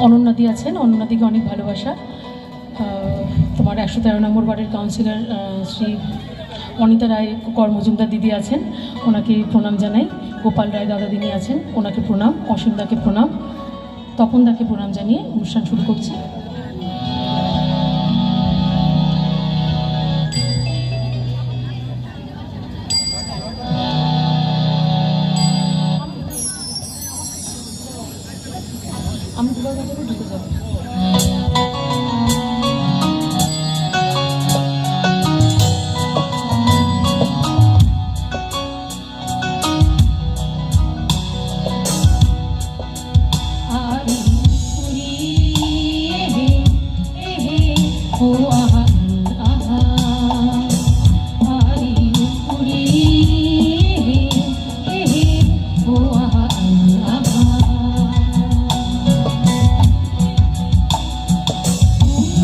অনন্যাদি আছেন, অনন্যাদিকে অনেক ভালোবাসা। তোমার 113 নম্বর ওয়ার্ডের কাউন্সিলর শ্রী অনিতা রায় কর মজুমদার দিদি আছেন, ওনাকে প্রণাম জানাই। গোপাল রায় দাদা দিদি আছেন, ওনাকে প্রণাম। অসীমদাকে প্রণাম। তপনদাকে প্রণাম জানিয়ে অনুষ্ঠান শুরু করছি।